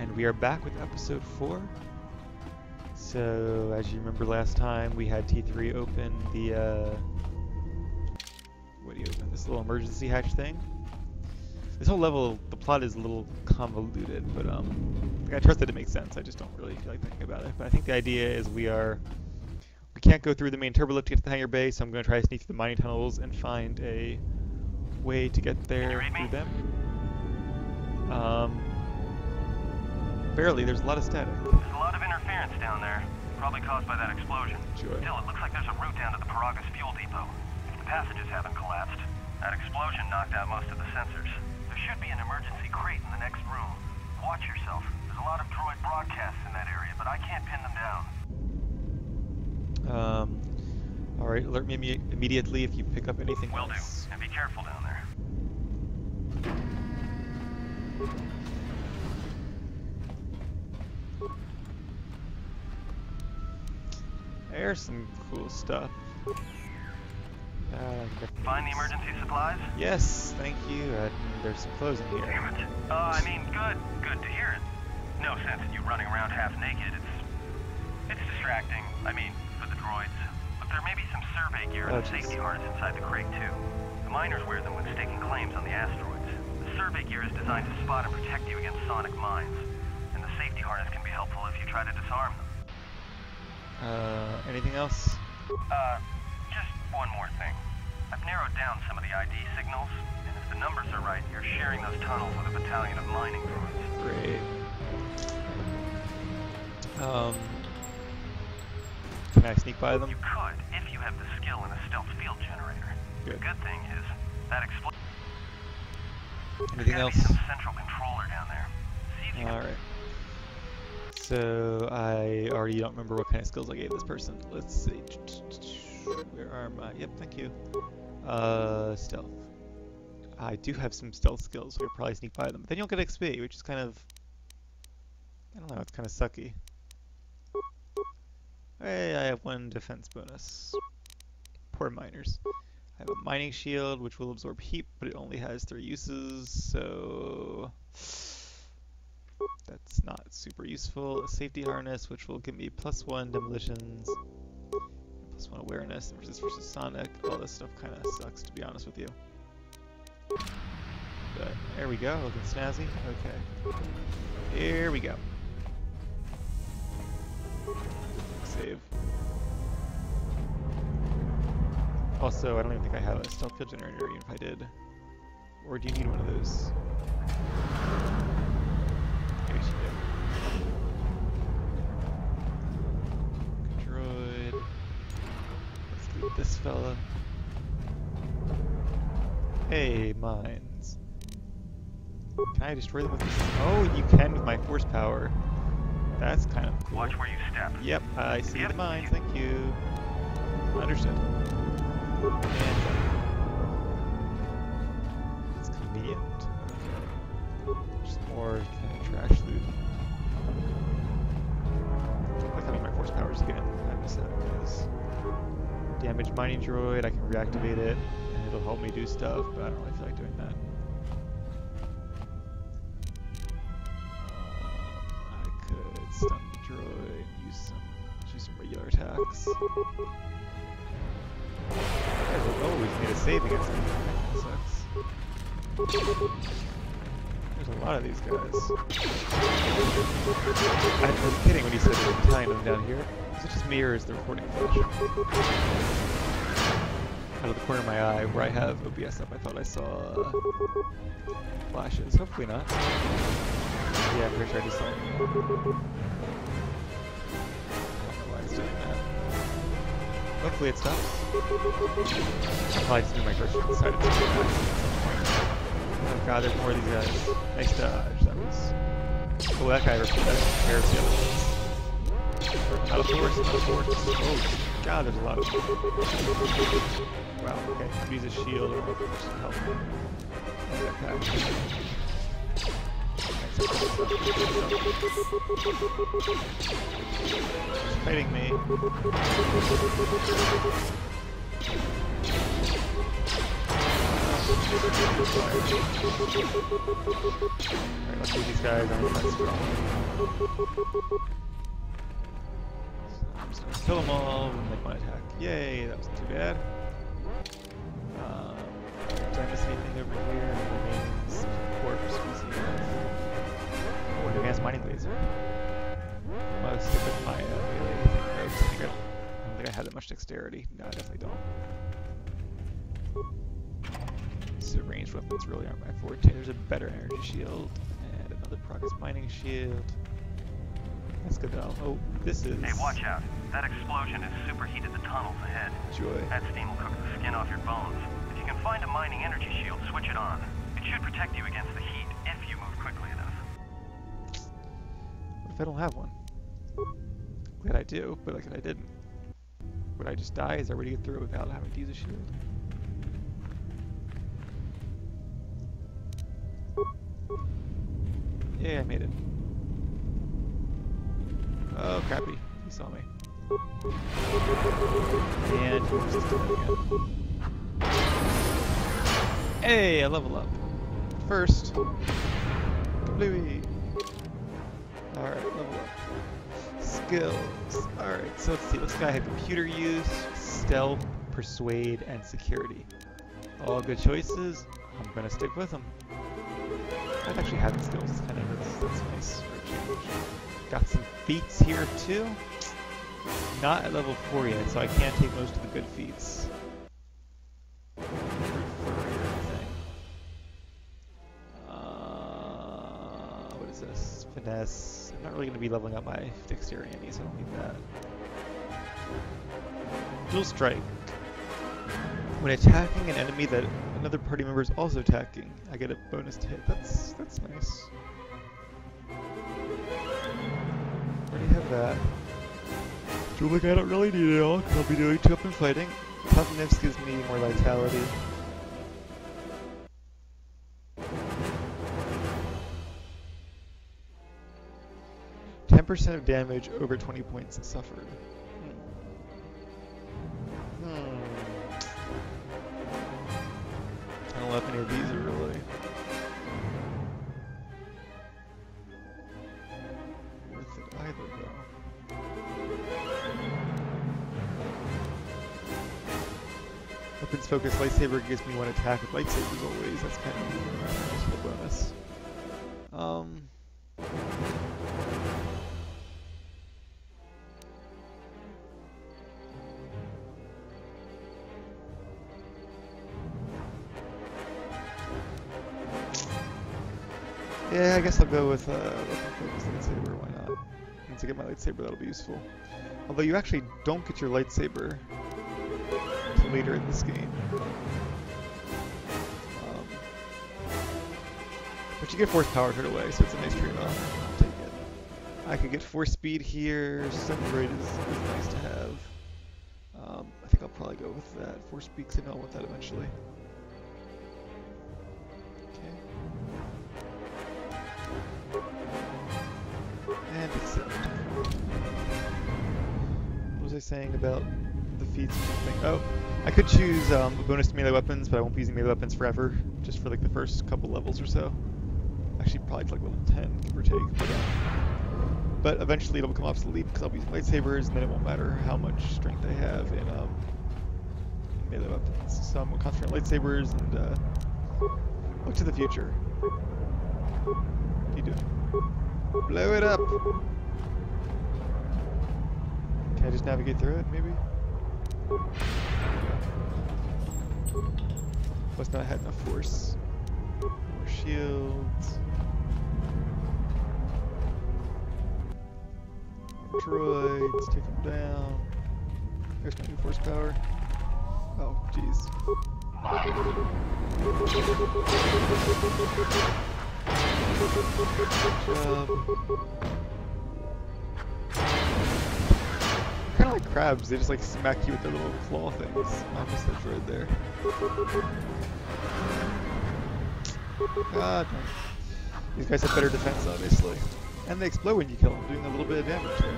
And we are back with episode 4. So, as you remember last time, we had T3 open the, what do you open? This little emergency hatch thing. This whole level, the plot is a little convoluted, but I trust that it makes sense. I just don't really feel like thinking about it. But I think the idea is we can't go through the main turbolift to get to the hangar bay, so I'm going to try to sneak through the mining tunnels and find a way to get there through them. Barely, there's a lot of static. There's a lot of interference down there, probably caused by that explosion. Sure. Still, it looks like there's a route down to the Peragus fuel depot. If the passages haven't collapsed, that explosion knocked out most of the sensors. There should be an emergency crate in the next room. Watch yourself. There's a lot of droid broadcasts in that area, but I can't pin them down. Alright, alert me immediately if you pick up anything Will else. do, and be careful down there. There's some cool stuff. Find the emergency supplies? Yes, thank you. There's some clothes in here. Damn it. I mean, good to hear it. No sense in you running around half naked. It's distracting. I mean, for the droids. But there may be some survey gear and a safety harness inside the crate, too. The miners wear them when staking claims on the asteroids. The survey gear is designed to spot and protect you against sonic mines. And the safety harness can be helpful if you try to disarm them. Anything else? Just one more thing. I've narrowed down some of the ID signals, and if the numbers are right, you're sharing those tunnels with a battalion of mining droids. Great. Can I sneak by them? You could, if you have the skill in a stealth field generator. Good. The good thing is, that explosion... Anything else? There's gotta be some central controller down there. See if you can... Alright. So, I already don't remember what kind of skills I gave this person. Let's see. Where are my... Yep, thank you. Stealth. I do have some stealth skills, so I'll probably sneak by them. But then you'll get XP, which is kind of... I don't know, it's kind of sucky. Hey, I have 1 defense bonus. Poor miners. I have a mining shield, which will absorb heat, but it only has 3 uses, so... That's not super useful. A safety harness, which will give me +1 demolitions, +1 awareness, and resist versus sonic. All this stuff kind of sucks, to be honest with you. But there we go, looking snazzy. Okay. Here we go. Save. Also, I don't even think I have a stealth field generator, even if I did. Or do you need one of those? Maybe you do. Droid. Let's do this fella. Hey, mines. Can I destroy them with this? Oh, you can with my force power. That's kind of cool. Watch where you step. Yep, I see the mines, thank you. Understood. And it's convenient. Okay. Just more kind of trash loot. I like having my force powers again. I miss that because damaged mining droid, I can reactivate it and it'll help me do stuff, but I don't really feel like doing that. I could stun the droid, use some regular attacks. Oh, we need a save against them. That sucks. There's a lot of these guys. I was kidding when you said there were 9 of them down here. Is it just me or is the recording flash? Out of the corner of my eye where I have OBS up, I thought I saw flashes. Hopefully not. Yeah, I'm pretty sure I just saw them. I don't know why it's doing that. Hopefully it stops. I'll probably just do my first decided to do that. Oh god, there's more of these guys. Nice dodge. That was... Oh, that guy repairs the other ones. Out of force, out of force. Oh god, there's a lot of them. Wow, okay. Use a shield or some help. Fighting me. Alright, let's see these guys aren't that strong. I'm just gonna kill them all and make one attack. Yay, that wasn't too bad. Did I miss anything over here? Remains corpse species. Oh, an advanced mining laser. Must stick with my melee. I don't think I had that much dexterity. No, I definitely don't. So ranged weapons really aren't my forte. There's a better energy shield and another Peragus mining shield. That's good though. Oh, this is. Hey, watch out! That explosion has superheated the tunnels ahead. Joy. That steam will cook the skin off your bones. If you can find a mining energy shield, switch it on. It should protect you against the heat if you move quickly enough. What if I don't have one? Glad I do, but like if I didn't. Would I just die? Is there a way to get through without having to use a shield? Yeah, I made it. Oh, crappy. He saw me. And he was just again. Hey, I level up. First. Bluey. Alright, level up. Skills. Alright, so let's see. This guy had computer use, stealth, persuade, and security. All good choices. I'm gonna stick with them. I've actually had the skills. That's nice for a change. Got some feats here too. Not at level 4 yet, so I can't take most of the good feats. What is this? Finesse. I'm not really going to be leveling up my dexterity, so I don't need that. Dual strike. When attacking an enemy that another party member is also attacking, I get a bonus to hit. That's nice. Already have that. Feel like I don't really need it all, because I'll be doing 2-up fighting. Toughness gives me more vitality. % of damage over 20 points suffered. I don't know if any of these are really worth it either, though. Weapons focus lightsaber gives me one attack with lightsabers always. That's kind of a useful bonus. Yeah, I guess I'll go with weapon focus lightsaber. Why not? Once I get my lightsaber, that'll be useful. Although you actually don't get your lightsaber until later in this game. But you get force power right away, so it's a nice trade-off. I'll take it. I could get force speed here. Separate is nice to have. I think I'll probably go with that. Force speed, because I know I want that eventually. And accept. What was I saying about the feats? Oh, I could choose a bonus to melee weapons, but I won't be using melee weapons forever, just for like the first couple levels or so. Actually, probably to like level 10, give or take. But eventually it'll become obsolete because I'll be using lightsabers, and then it won't matter how much strength I have in melee weapons. So I'm going to concentrate on lightsabers and look to the future. What are you doing? Blow it up! Can I just navigate through it, maybe? Must not have had enough force. More shields. More droids, take them down. There's my new force power. Oh, jeez. Good job. Kind of like crabs, they just like smack you with their little claw things. I missed that droid there. God. These guys have better defense, obviously. And they explode when you kill them, doing a little bit of damage there.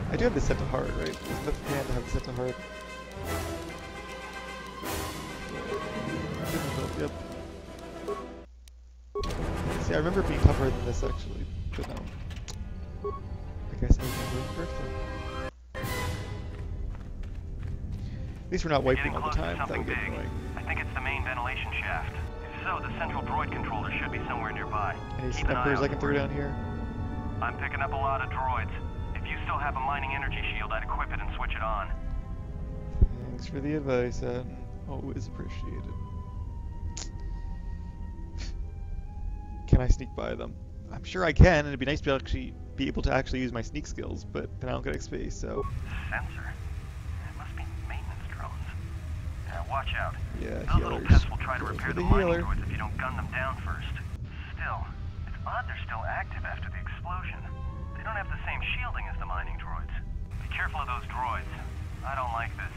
I do have this set to hard, right? Isn't that the plan to have this set to hard? Yep. See, I remember it being tougher than this actually, but no. I guess I remember correctly. At least we're not wiping all the time. That would get annoying. I think it's the main ventilation shaft. If so, the central droid controller should be somewhere nearby. Any snipers I can throw down here? I'm picking up a lot of droids. If you still have a mining energy shield, I'd equip it and switch it on. Thanks for the advice, Adam. Always appreciated. Can I sneak by them? I'm sure I can, and it'd be nice to actually be able to actually use my sneak skills, but then I don't get XP, so... Sensor? It must be maintenance drones. Yeah, watch out. Yeah, those little pests will try to repair the mining droids if you don't gun them down first. Still, it's odd they're still active after the explosion. They don't have the same shielding as the mining droids. Be careful of those droids. I don't like this.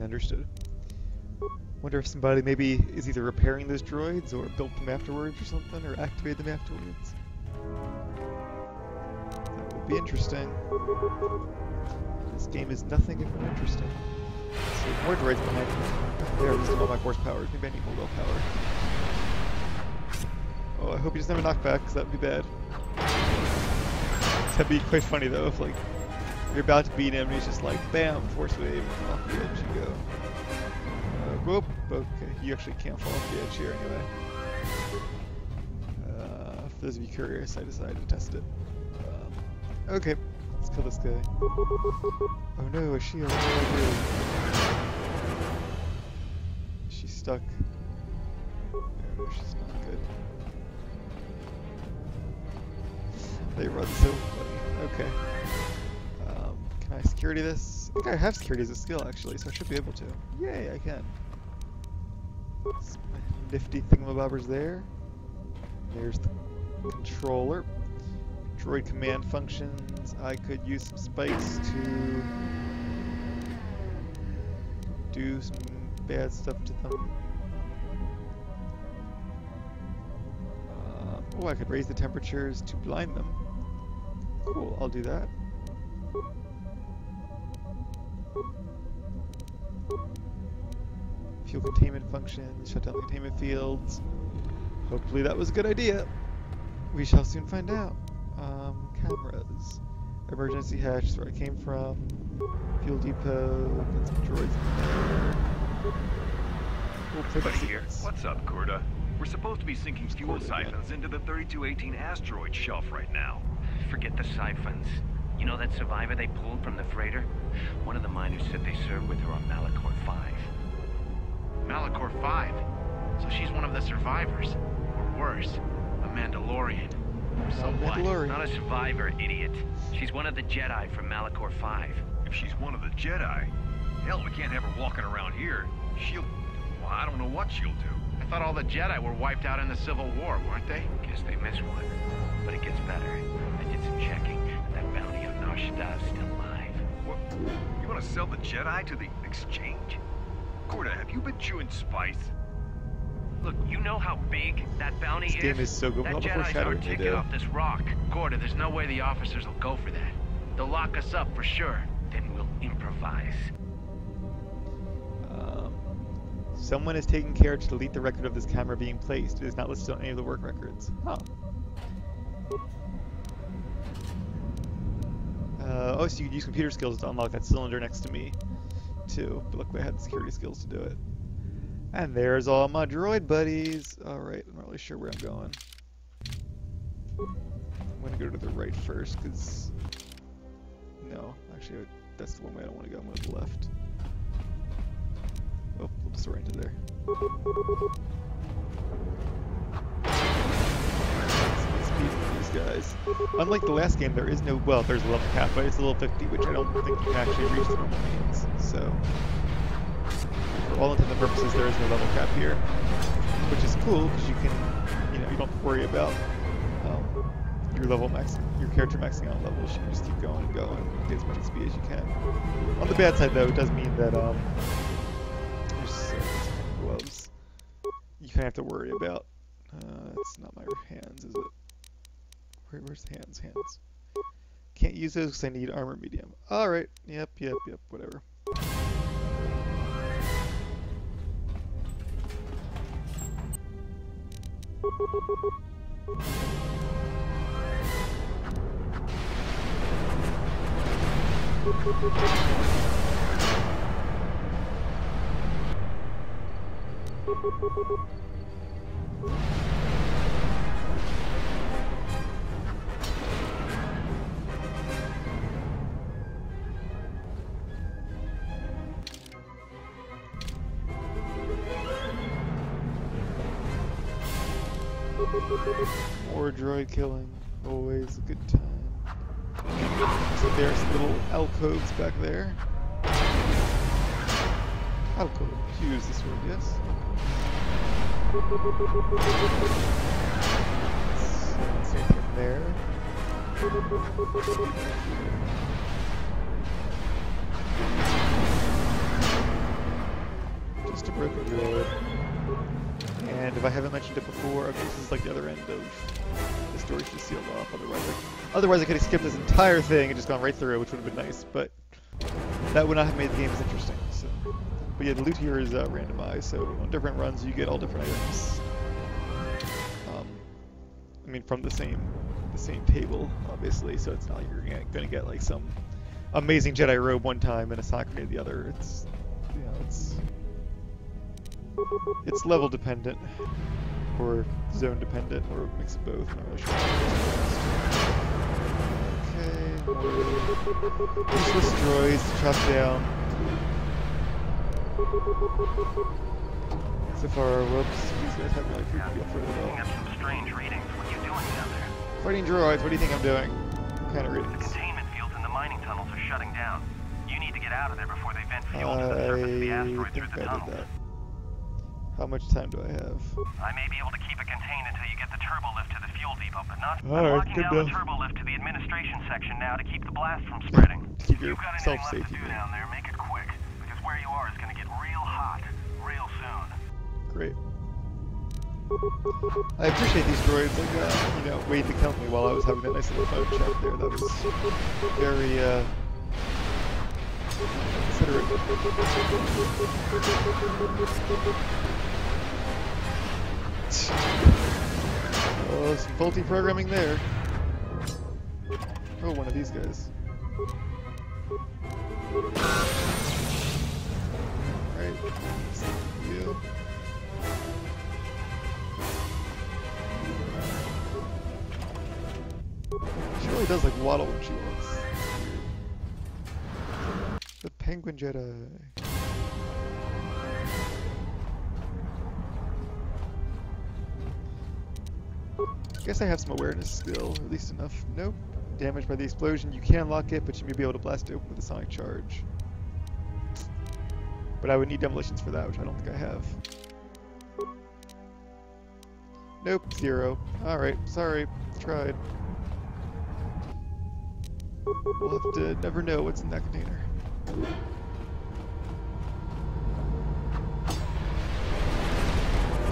Understood. Wonder if somebody maybe is either repairing those droids or built them afterwards or something, or activated them afterwards. That would be interesting. This game is nothing if not interesting. So more droids behind me. There, this is all my horsepower. Maybe I need more willpower. Oh, I hope he doesn't have a knockback, because that would be bad. That'd be quite funny though, if like you're about to beat him and he's just like, bam, force wave, and off the edge you go. Whoop, okay, you actually can't fall off the edge here anyway. For those of you curious, I decided to test it. Okay, let's kill this guy. Oh no, a shield, what do I do? She's stuck. No, she's not good. They run so funny. Okay. Can I security this? I think I have security as a skill actually, so I should be able to. Yay, I can. My nifty thingamabobber's there. There's the controller. Droid command functions. I could use some spikes to do some bad stuff to them. Oh, I could raise the temperatures to blind them. Cool, I'll do that. Fuel containment functions, shut down the containment fields. Hopefully that was a good idea. We shall soon find out. Cameras. Emergency hatch is where I came from. Fuel depot. Got some droids in there. Buddy here. What's up, KotOR? We're supposed to be sinking fuel siphons into the 3218 asteroid shelf right now. Forget the siphons. You know that survivor they pulled from the freighter? One of the miners said they served with her on Malachor 5. Malachor 5? So she's one of the survivors. Or worse, a Mandalorian. So what? Not a survivor, idiot. She's one of the Jedi from Malachor 5. If she's one of the Jedi, hell, we can't have her walking around here. She'll... well, I don't know what she'll do. I thought all the Jedi were wiped out in the Civil War, weren't they? Guess they missed one. But it gets better. I did some checking. That bounty on Nar Shaddav's still alive. What? You want to sell the Jedi to the exchange? KotOR, have you been chewing spice? Look, you know how big that bounty is? This game is so good with all the foreshadowing they do. Off this rock. KotOR, there's no way the officers will go for that. They'll lock us up for sure. Then we'll improvise. Someone is taking care to delete the record of this camera being placed. It is not listed on any of the work records. Huh. Oh, so you can use computer skills to unlock that cylinder next to me, too. But luckily I had the security skills to do it. And there's all my droid buddies. Alright, I'm not really sure where I'm going. I'm going to go to the right first, because... no, actually, that's the one way I don't want to go. I'm going to the left. Oh, we'll just right into there. Speed for these guys. Unlike the last game, there is no, well, there's a level cap, but it's a level 50, which I don't think you can actually reach the normal means. So, for all intents and purposes, there is no level cap here, which is cool because you can, you know, you don't have to worry about your level your character maxing out levels. You can just keep going and going and get as much XP as you can. On the bad side, though, it does mean that gloves you kind of have to worry about. It's not my hands, is it? Where's the hands? Hands. Can't use those because I need armor medium. Alright, yep, whatever. More droid killing, always a good time. So there's little alcoves back there. Alcove, use this word, yes. Same thing there. Just a broken droid. And if I haven't mentioned it before, this is like the other end of the story's just sealed off. Otherwise I could have skipped this entire thing and just gone right through, which would have been nice, but that would not have made the game as interesting. So. But yeah, the loot here is randomized, so on different runs you get all different items. I mean, from the same table, obviously. So it's not like you're gonna get like some amazing Jedi robe one time and a sock grenade the other. It's, you know, it's level dependent, or zone dependent, or a mix of both. I'm not really sure. Okay, useless droids to chop down. So far, whoops, these guys haven't really proved to be up for it at all. Picking up some strange readings. What are you doing down there? Fighting droids, what do you think I'm doing? What kind of The readings? containment fields in the mining tunnels are shutting down. You need to get out of there before they vent fuel to the surface of the asteroid through the tunnels. That. How much time do I have? I may be able to keep it contained until you get the turbo lift to the fuel depot, but not. I'm Alright, locking good down the enough. turbo lift to the administration section now to keep the blast from spreading. Keep If you've got anything left yourself to safe, do you mean. down there, make it quick, because where you are is going to get real hot real soon. Great. I appreciate these droids, like, you know, waiting to count me while I was having that nice little phone chat there. That was very, considerate. Oh, some faulty programming there. Oh, one of these guys. Alright, you. She really does like waddle when she walks. The Penguin Jedi. Guess I have some awareness still, or at least enough. Nope. Damaged by the explosion. You can lock it, but you may be able to blast it open with a sonic charge. But I would need demolitions for that, which I don't think I have. Nope, 0. Alright, sorry. Tried. We'll have to never know what's in that container.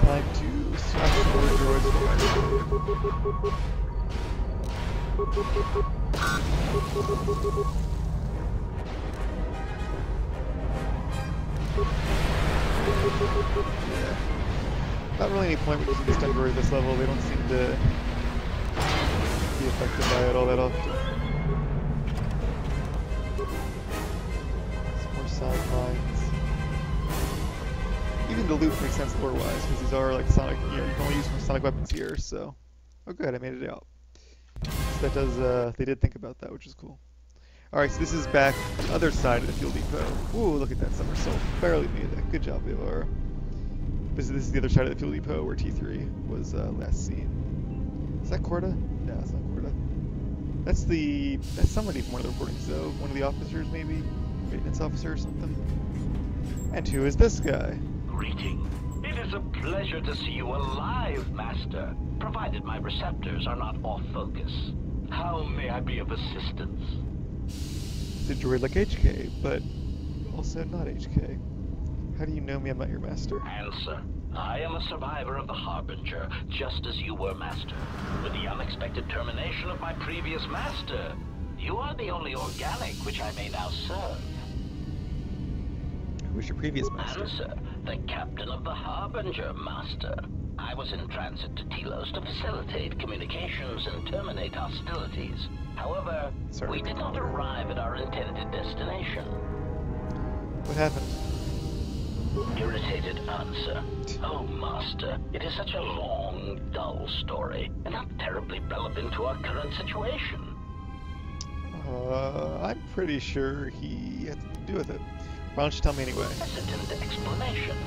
Time to swap some more droids. Yeah. Not really any point with using this stun droid at this level. They don't seem to be affected by it all that often. Some more side lines. Even the loot makes sense lore-wise, because these are like sonic, you know, you can only use some sonic weapons here, so. Oh good, I made it out. So that does, they did think about that, which is cool. Alright, so this is back the other side of the fuel depot. Ooh, look at that somersault. Barely made it. Good job, Evar. This is the other side of the fuel depot where T3 was last seen. Is that Corda? No, it's not Corda. That's somebody from one of the recordings though. One of the officers maybe? Maintenance officer or something. And who is this guy? Greeting. It is a pleasure to see you alive, Master, provided my receptors are not off focus. How may I be of assistance? The droid like HK, but also not HK. How do you know me? I'm not your master. Answer. I am a survivor of the Harbinger, just as you were, Master. With the unexpected termination of my previous master, you are the only organic which I may now serve. Who was your previous master? Answer. the captain of the Harbinger, Master. I was in transit to Telos to facilitate communications and terminate hostilities. However, we did not arrive at our intended destination. What happened? Irritated answer. Oh, Master, it is such a long, dull story, and not terribly relevant to our current situation. I'm pretty sure he had something to do with it. Why don't you tell me anyway? Hesitant explanation.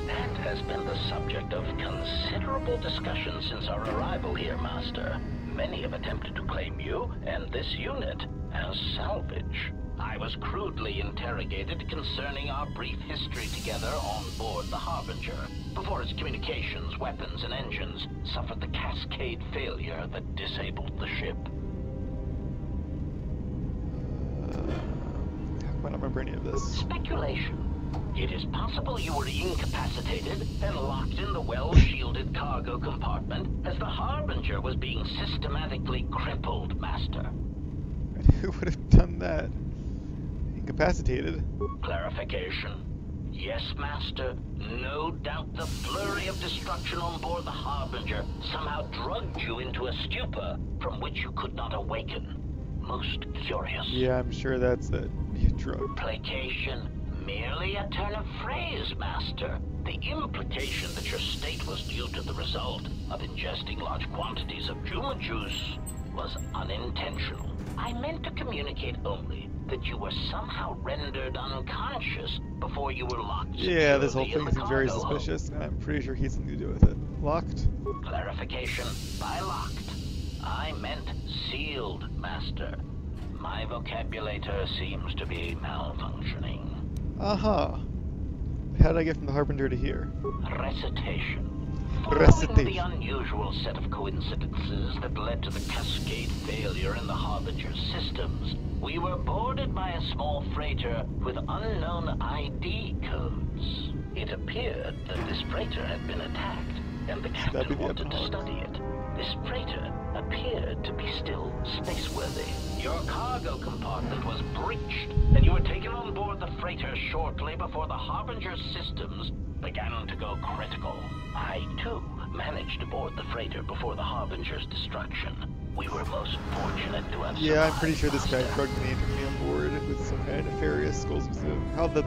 That has been the subject of considerable discussion since our arrival here, Master. Many have attempted to claim you and this unit as salvage. I was crudely interrogated concerning our brief history together on board the Harbinger, before its communications, weapons, and engines suffered the cascade failure that disabled the ship. I don't remember any of this. Speculation. It is possible you were incapacitated and locked in the well-shielded cargo compartment as the Harbinger was being systematically crippled, Master. And who would have done that? Incapacitated? Clarification. Yes, Master. No doubt the flurry of destruction on board the Harbinger somehow drugged you into a stupor from which you could not awaken. Most curious. Yeah, I'm sure that's it. Drug. Placation. Merely a turn of phrase, Master. The implication that your state was due to the result of ingesting large quantities of Juma juice was unintentional. I meant to communicate only that you were somehow rendered unconscious before you were locked. Yeah, this whole securely thing in the seems very cargo hold. suspicious, and I'm pretty sure he has something to do with it. Locked? Clarification. By locked, I meant sealed, Master. My vocabulator seems to be malfunctioning. Uh-huh. How did I get from the Harbinger to here? Recitation. Recitation. Following the unusual set of coincidences that led to the cascade failure in the Harbinger's systems, we were boarded by a small freighter with unknown ID codes. It appeared that this freighter had been attacked, and the captain wanted to study it. This freighter appeared to be still spaceworthy. Your cargo compartment was breached, and you were taken on board the freighter shortly before the Harbinger's systems began to go critical. I, too, managed to board the freighter before the Harbinger's destruction. We were most fortunate to have Yeah, I'm pretty survived, sure this guy Master. drugged me and took me on board with some kind of nefarious goals. How the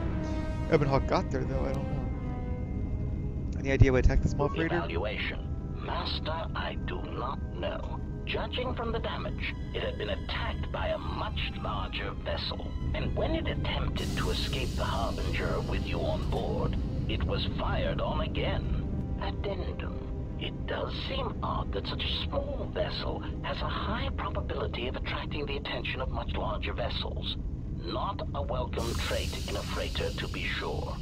Ebon Hawk got there, though, I don't know. Any idea why attacked the small freighter? Evaluation. Master, I do not know. Judging from the damage, it had been attacked by a much larger vessel. And when it attempted to escape the Harbinger with you on board, it was fired on again. Addendum. It does seem odd that such a small vessel has a high probability of attracting the attention of much larger vessels. Not a welcome trait in a freighter, to be sure.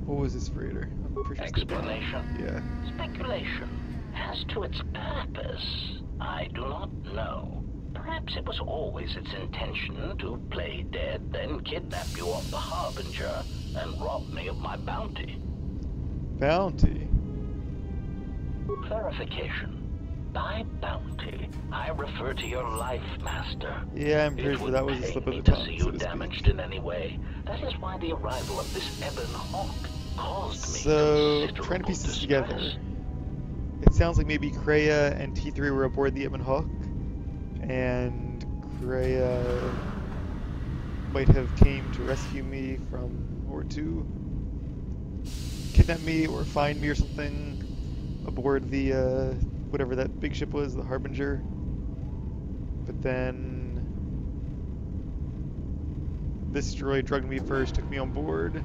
What was this freighter? I'm pretty sure it's the- Explanation? Yeah. Speculation. As to its purpose, I do not know. Perhaps it was always its intention to play dead, then kidnap you off the Harbinger and rob me of my bounty. Bounty? Clarification. By bounty, I refer to your life, Master. Yeah, I'm It pretty sure would that was a pain slip of me the to tongue, see so you to damaged speak. in any way. That is why the arrival of this Ebon Hawk caused me So, considerable trying to piece this distress. together. It sounds like maybe Kreia and T3 were aboard the Ebon Hawk, and Kreia might have came to rescue me from, or to kidnap me or find me or something aboard the, whatever that big ship was, the Harbinger. But then this droid drugged me first, took me on board,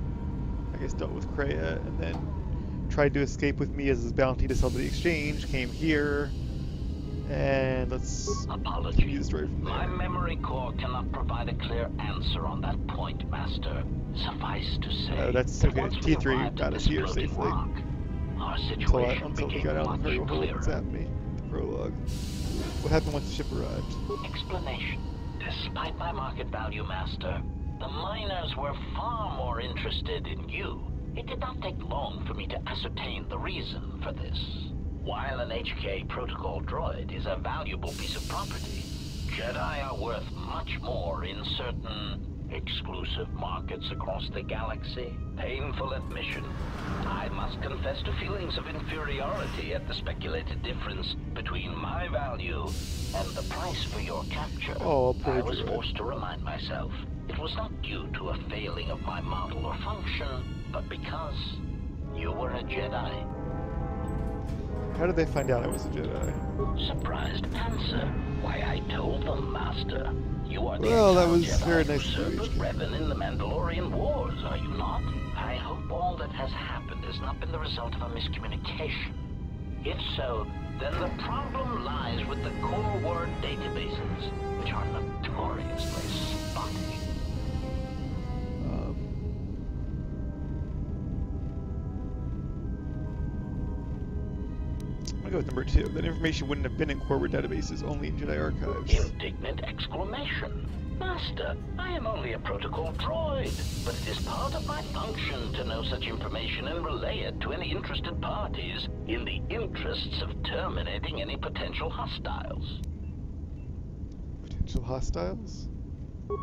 I guess dealt with Kreia, and then tried to escape with me as his bounty to sell to the exchange, came here, and let's continue the Apologies. story from My there. memory core cannot provide a clear answer on that point, Master. Suffice to say, That's that okay. once we T3 arrived got at us this here floating safely. rock, our Until situation he became got out of much the cargo hold and clearer. zapped me. The prologue. What happened once the ship arrived? Explanation. Despite my market value, Master, the miners were far more interested in you. It did not take long for me to ascertain the reason for this. While an HK protocol droid is a valuable piece of property, Jedi are worth much more in certain Exclusive markets across the galaxy. Painful admission. I must confess to feelings of inferiority at the speculated difference between my value and the price for your capture. Oh, poor I was droid. forced to remind myself it was not due to a failing of my model or function, but because you were a Jedi. How did they find out I was a Jedi? Surprised answer. Why, I told them, Master. You are the Well, that exiled was Jedi very who nice of served you, with HK. Revan in the Mandalorian Wars, are you not? I hope all that has happened has not been the result of a miscommunication. If so, then the problem lies with the KotOR databases, which are notoriously spotty. I'm gonna go with number 2. That information wouldn't have been in KotOR databases, only in Jedi archives. Indignant exclamation. Master, I am only a protocol droid, but it is part of my function to know such information and relay it to any interested parties in the interests of terminating any potential hostiles. Potential hostiles?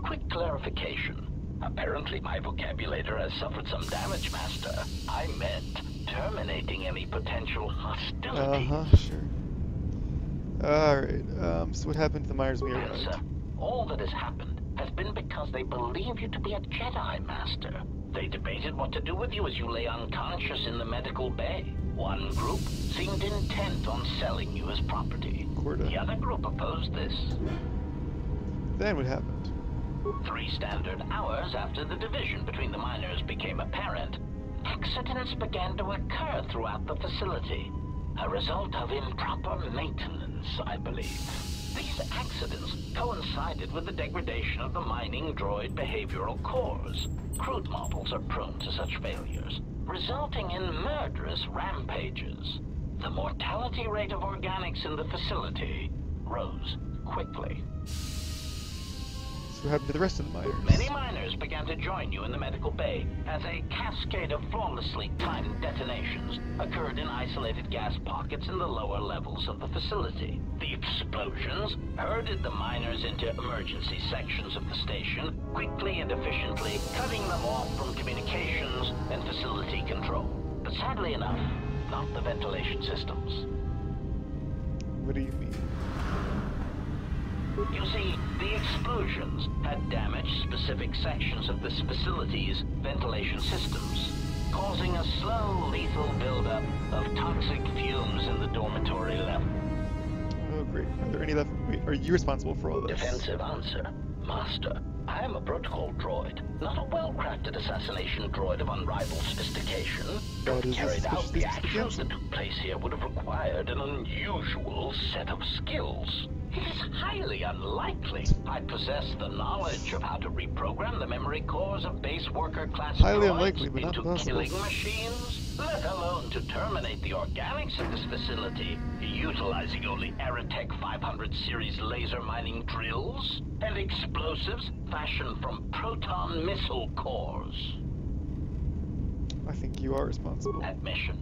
Quick clarification. Apparently my vocabulator has suffered some damage, Master. I meant terminating any potential hostility. Sure. Alright, so what happened to the miners when we Answer. arrived? All that has happened has been because they believe you to be a Jedi, Master. They debated what to do with you as you lay unconscious in the medical bay. One group seemed intent on selling you as property. Corda. The other group opposed this. Then what happened? 3 standard hours after the division between the miners became apparent, accidents began to occur throughout the facility. A result of improper maintenance, I believe. These accidents coincided with the degradation of the mining droid behavioral cores. Crude models are prone to such failures, resulting in murderous rampages. The mortality rate of organics in the facility rose quickly. So what happened to the rest of the miners? Many miners began to join you in the medical bay as a cascade of flawlessly timed detonations occurred in isolated gas pockets in the lower levels of the facility. The explosions herded the miners into emergency sections of the station, quickly and efficiently cutting them off from communications and facility control. But sadly enough, not the ventilation systems. What do you mean? You see, the explosions had damaged specific sections of this facility's ventilation systems, causing a slow, lethal buildup of toxic fumes in the dormitory level. Oh, great. Are there any left? Wait, are you responsible for all this? Defensive answer. Master, I am a protocol droid, not a well-crafted assassination droid of unrivaled sophistication. To have carried out the actions that took place here would have required an unusual set of skills. It is highly unlikely I possess the knowledge of how to reprogram the memory cores of base worker class Highly droids unlikely, but not into possible. killing machines, let alone to terminate the organics of this facility, utilizing only Aerotech 500 series laser mining drills and explosives fashioned from proton missile cores. I think you are responsible. Admission.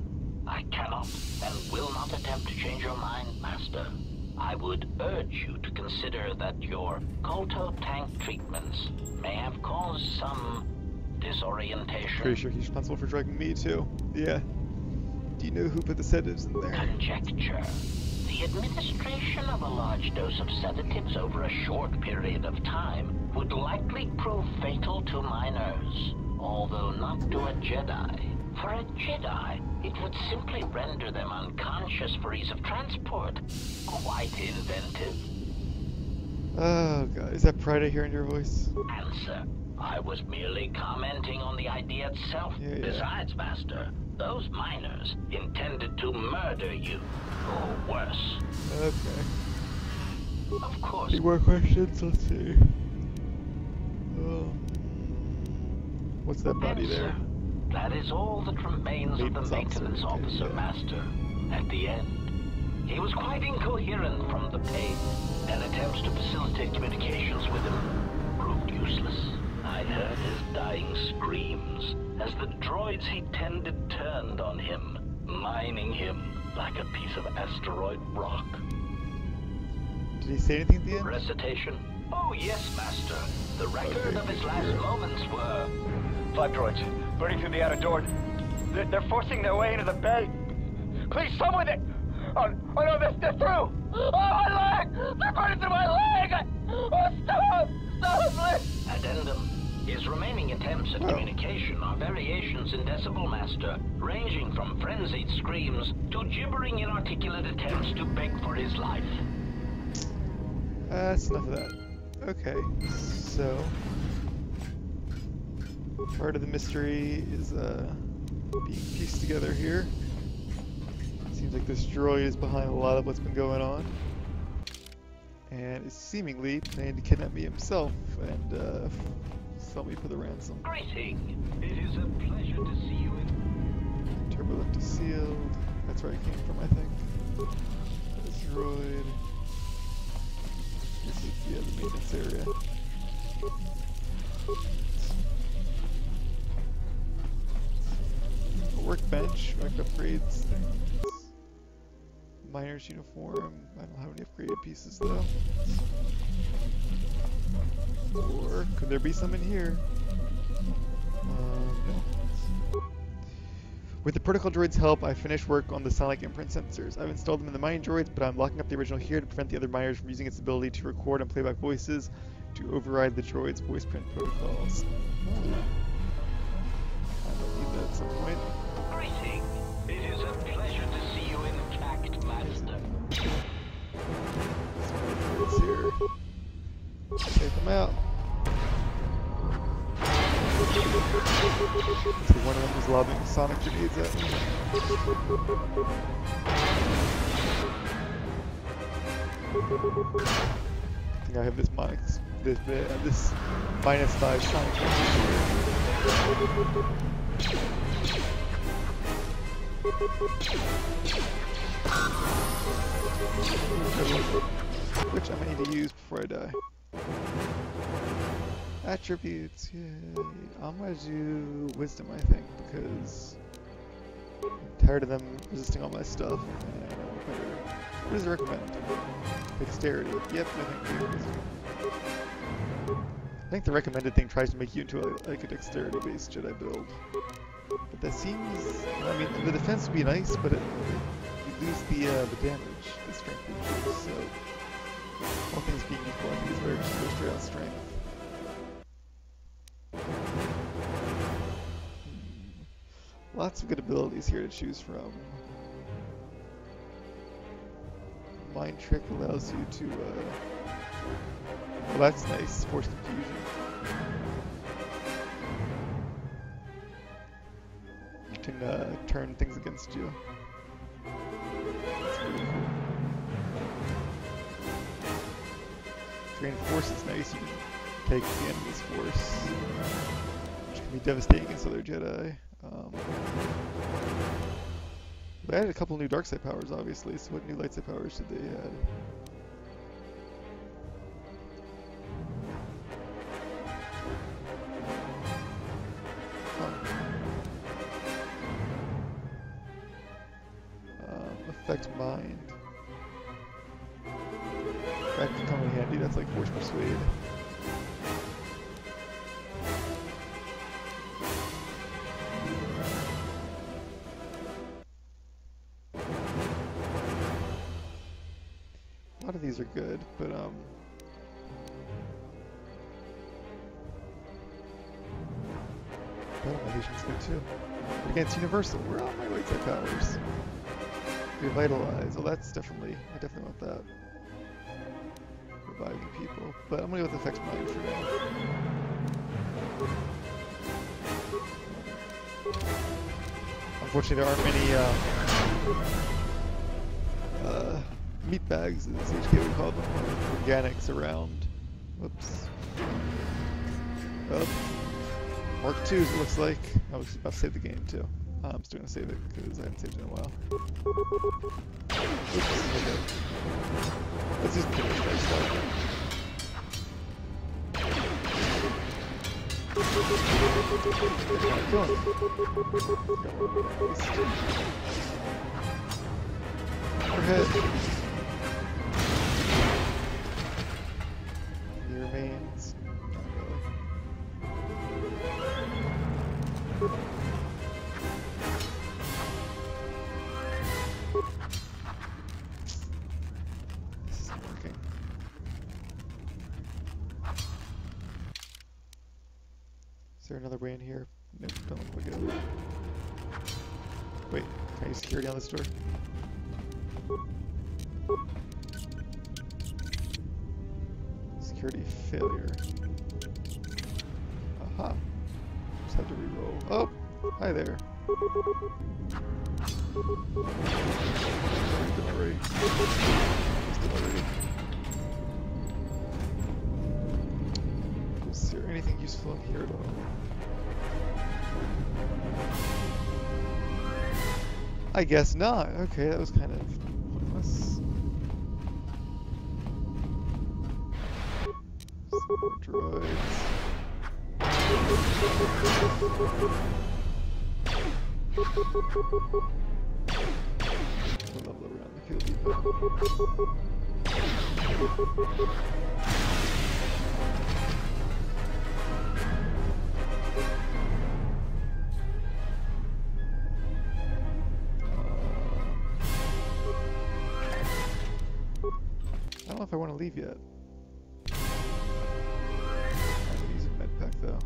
I cannot and will not attempt to change your mind, Master. I would urge you to consider that your KotOR tank treatments may have caused some disorientation. Pretty sure he's responsible for drugging me too. Yeah. Do you know who put the sedatives in there? Conjecture. The administration of a large dose of sedatives over a short period of time would likely prove fatal to miners, although not to a Jedi. For a Jedi, it would simply render them unconscious for ease of transport. Quite inventive. Oh god, is that pride I hear in your voice? Answer. I was merely commenting on the idea itself. Yeah. Besides, Master, those miners intended to murder you, or worse. Okay. Of course. Any more questions? Let's see. What's that body there? That is all that remains of the maintenance officer, yeah. Master. At the end, he was quite incoherent from the pain, and attempts to facilitate communications with him proved useless. I heard his dying screams as the droids he tended turned on him, mining him like a piece of asteroid rock. Did he say anything at the end? Recitation? Oh, yes, Master. The record of his last moments were... 5 droids, burning through the outer door. They're forcing their way into the bay. Please, someone that... Oh no, they're through! Oh, my leg! They're burning through my leg! Oh, stop! Stop, please! Addendum. His remaining attempts at communication are variations in decibel, Master, ranging from frenzied screams to gibbering inarticulate attempts to beg for his life. That's enough of that. Okay, so part of the mystery is being pieced together here. Seems like this droid is behind a lot of what's been going on, and is seemingly planning to kidnap me himself and sell me for the ransom. Greeting. It is a pleasure to see you in... Turbolift is sealed. That's where I came from, I think. This droid. This is the maintenance area. A workbench, rack upgrades, things. Miner's uniform. I don't have any upgraded pieces though. Or could there be some in here? No. With the protocol droid's help, I finished work on the sonic imprint sensors. I've installed them in the mining droids, but I'm locking up the original here to prevent the other miners from using its ability to record and playback voices to override the droid's voice print protocols. I might need that at some point. Greeting. It is a pleasure to see you intact, Master. Let's here. Take them out. So one of them was lobbing sonic grenades at me. I think I have this -5 sonic grenades, which I may need to use before I die. Attributes, yay. I'm gonna do wisdom, I think, because I'm tired of them resisting all my stuff. And what does it recommend? Dexterity. Yep, I think the recommended thing tries to make you into a dexterity-based Jedi build. But that seems, I mean, the defense would be nice, but you lose the damage, the strength you lose, so all things being equal, I think it's better just to go straight out strength. Lots of good abilities here to choose from. Mind Trick allows you to, well, that's nice, force confusion. You can turn things against you. That's pretty cool. Drain Force is nice, you can take the enemy's force, which can be devastating against other Jedi. They added a couple new dark side powers, obviously, so what new light side powers did they add? Affect Mind. That can come in handy, that's like Force Persuade. A lot of these are good, but battle meditation is good too. But again, it's universal. Where are all my light side powers? Revitalize. Oh, that's definitely, I definitely want that. Reviving people, but I'm gonna go with Affect Mind for now. Unfortunately, there aren't many meat bags, as HK would call them, organics around. Whoops. Oh. Mark 2s, it looks like. I was about to save the game too. I'm still gonna save it because I haven't saved it in a while. Oops, okay. Let's just finish my stuff. Overhead. Near there another way in here? Nope, don't look like it. Wait, can I use security on this door? Security failure. Aha. Just have to re-roll. Oh! Hi there. Is there anything useful in here at all? I guess not. Okay, that was kind of pointless. Some more droids. We'll level around the field. I don't know if I want to leave yet. I'm gonna use a med pack though.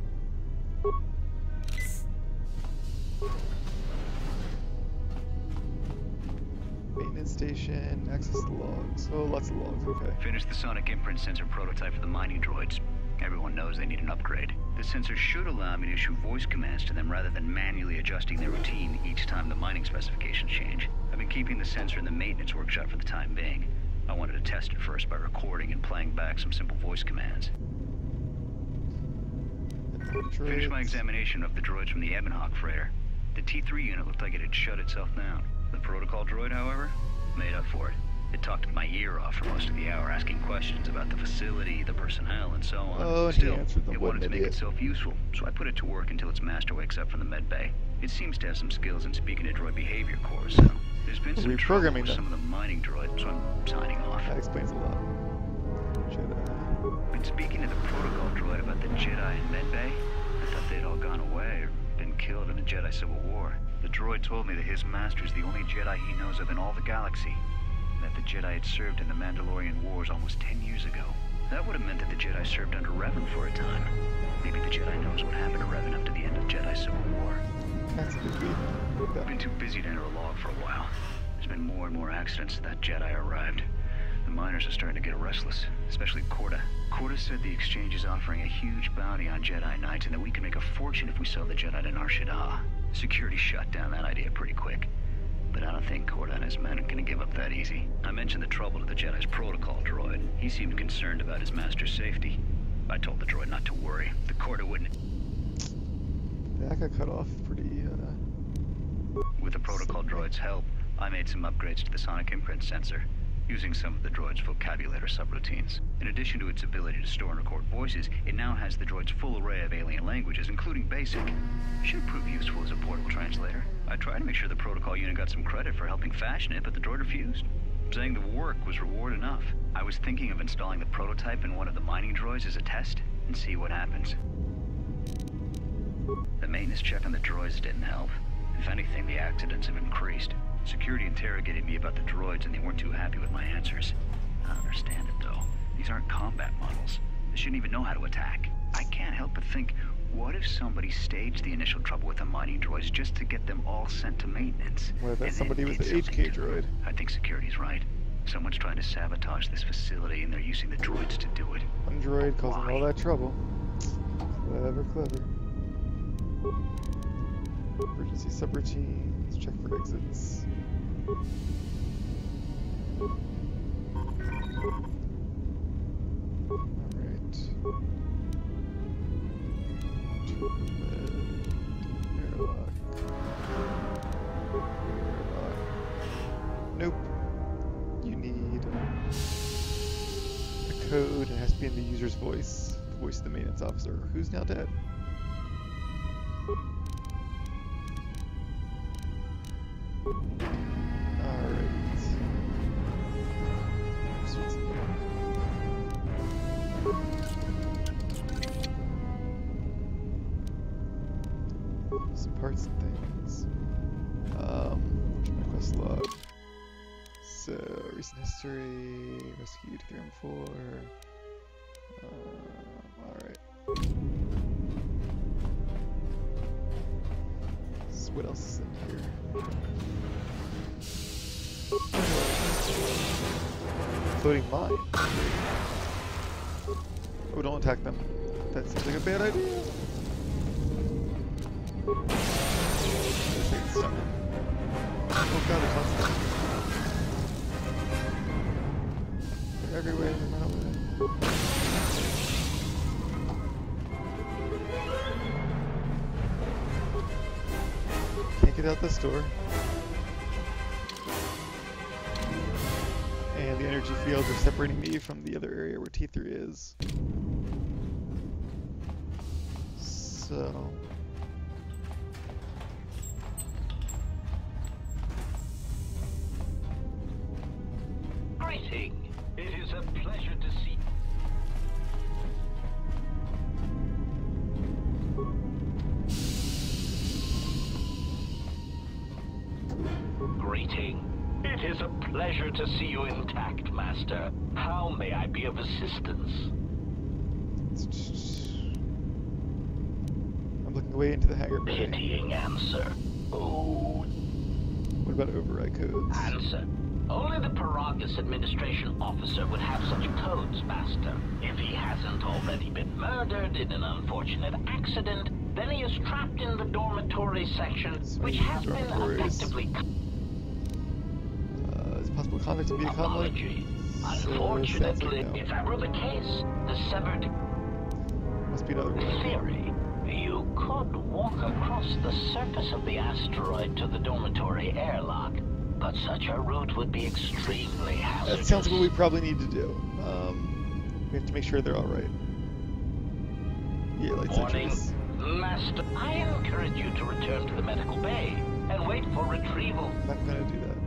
Maintenance station, access the logs. Oh, lots of logs, okay. Finished the sonic imprint sensor prototype for the mining droids. Everyone knows they need an upgrade. The sensor should allow me to issue voice commands to them rather than manually adjusting their routine each time the mining specifications change. I've been keeping the sensor in the maintenance workshop for the time being. I wanted to test it first by recording and playing back some simple voice commands. Finished my examination of the droids from the Ebonhawk freighter. The T3 unit looked like it had shut itself down. The protocol droid, however, made up for it. It talked my ear off for most of the hour, asking questions about the facility, the personnel, and so on. Oh, Still, it wanted to make itself useful, so I put it to work until its master wakes up from the med bay. It seems to have some skills in speaking to droid behavior course, so there's been some trouble with some of the mining droids, so I'm signing off. That explains a lot. Jedi. Been speaking to the protocol droid about the Jedi in med bay. I thought they'd all gone away or been killed in the Jedi Civil War. The droid told me that his master's the only Jedi he knows of in all the galaxy, and that the Jedi had served in the Mandalorian Wars almost 10 years ago. That would have meant that the Jedi served under Revan for a time. Maybe the Jedi knows what happened to Revan up to the end of Jedi Civil War. That's a good beat. I've been too busy to enter a log for a while. There's been more and more accidents since that Jedi arrived. The miners are starting to get restless, especially Korta. Korta said the exchange is offering a huge bounty on Jedi Knights and that we can make a fortune if we sell the Jedi to Nar Shaddaa. Security shut down that idea pretty quick. But I don't think Korta and his men are gonna give up that easy. I mentioned the trouble to the Jedi's protocol droid. He seemed concerned about his master's safety. I told the droid not to worry. The Korta wouldn't... That got cut off pretty, With the protocol droid's help, I made some upgrades to the sonic imprint sensor, using some of the droid's vocabulator subroutines. In addition to its ability to store and record voices, it now has the droid's full array of alien languages, including Basic. Should prove useful as a portable translator. I tried to make sure the protocol unit got some credit for helping fashion it, but the droid refused, saying the work was reward enough. I was thinking of installing the prototype in one of the mining droids as a test, and see what happens. The maintenance check on the droids didn't help. If anything, the accidents have increased. Security interrogated me about the droids and they weren't too happy with my answers. I don't understand it though. These aren't combat models. They shouldn't even know how to attack. I can't help but think, what if somebody staged the initial trouble with the mining droids just to get them all sent to maintenance? What if that's somebody with the HK droid? I think security's right. Someone's trying to sabotage this facility and they're using the droids to do it. One droid causing all that trouble. Clever, clever. Emergency subroutines, check for exits. Alright. Airlock. Nope. You need a code. It has to be in the user's voice. The voice of the maintenance officer, who's now dead. Some parts and things. Where's my quest log? So, recent history, rescued 3 and 4. Alright. what else is in here? Floating mine. Oh, don't attack them. That seems like a bad idea. Oh god, they're constant. They're everywhere, they're not over there. Can't get out this door. And the energy fields are separating me from the other area where T3 is. So... Greeting. It is a pleasure to see. Greeting. It is a pleasure to see you intact, Master. How may I be of assistance? I'm looking away into the hangar bay. Pitying answer. Oh. What about override codes? Answer. Only the Peragus administration officer would have such codes, Master. If he hasn't already been murdered in an unfortunate accident, then he is trapped in the dormitory section, which has been effectively... Is it possible contact to be a convoy? Apology. Unfortunately, if that were the case, the severed... Must be another way. Theory. You could walk across the surface of the asteroid to the dormitory airlock, but such a route would be extremely hazardous. That sounds like what we probably need to do. We have to make sure they're alright. Yeah, light Warning. sentries. Master, I encourage you to return to the medical bay and wait for retrieval. I'm not gonna do that.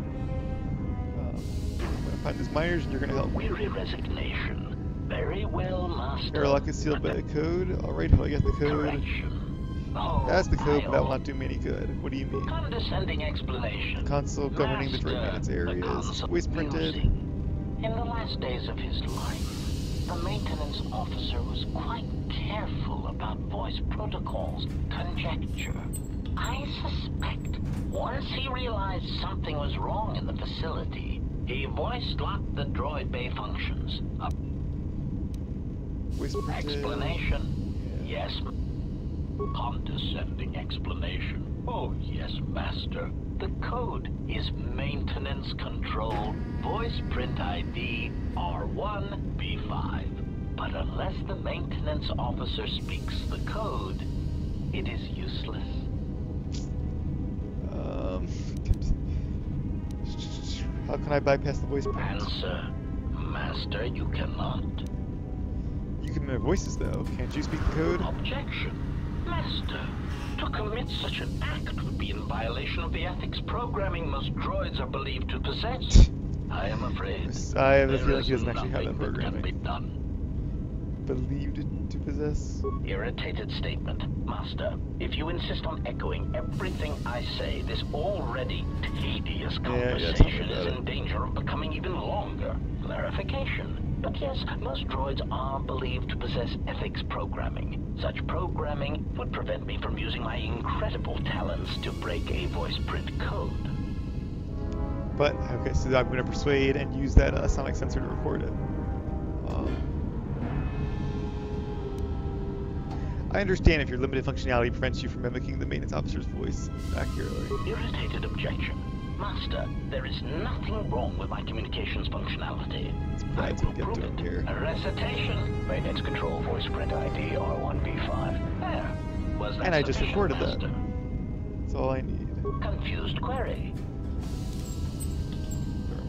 I'm gonna find these miners and you're gonna help me. Weary resignation. Very well, Master. Airlock is sealed by a code. Alright, how do I get the code? Correction. Oh, That's the code, but that will I'll- not do me any good. What do you mean? Condescending explanation. Console governing the droid maintenance Master, the areas. console Voice printed. using. In the last days of his life, the maintenance officer was quite careful about voice protocols. Conjecture. I suspect once he realized something was wrong in the facility, he voice locked the droid bay functions. Voice printed. Explanation? Yes. Condescending explanation. Oh, yes, Master. The code is Maintenance Control Voice Print ID R1B5. But unless the maintenance officer speaks the code, it is useless. How can I bypass the voice print? Answer. Master, you cannot. You can mimic voices though. Can't you speak the code? Objection. Master, to commit such an act would be in violation of the ethics programming most droids are believed to possess. I am afraid. I have a there feeling he is doesn't actually have that nothing that can be programming. done. Believed to possess? Irritated statement. Master, if you insist on echoing everything I say, this already tedious tell me conversation about is it. in danger of becoming even longer. Clarification. But yes, most droids are believed to possess ethics programming. Such programming would prevent me from using my incredible talents to break a voice print code. But, okay, so I'm going to persuade and use that sonic sensor to record it. I understand if your limited functionality prevents you from mimicking the maintenance officer's voice accurately. Irritated objection. Master, there is nothing wrong with my communications functionality. I Let's will get prove to it it. here. A recitation. Maintenance control voice print ID R1B5. There. Was that And I just sufficient, recorded that. Master? That's all I need. Confused query. Never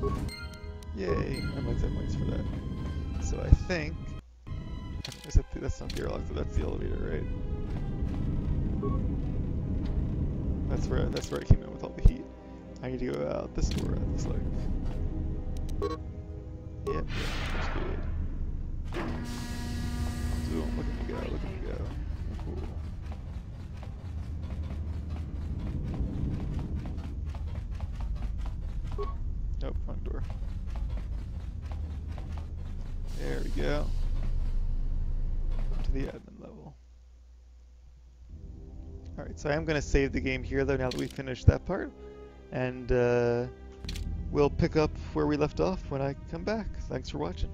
mind. Yay, I'm like 7 points for that. So I think... That's not the airlock, so that's the elevator, right? That's where I came in with all the heat. I need to go out this door, it looks like. Yep, that's good. Zoom, look at me go, look at me go. Cool. Nope, wrong door. There we go. Up to the admin level. Alright, so I am going to save the game here, though, now that we finished that part. And we'll pick up where we left off when I come back. Thanks for watching.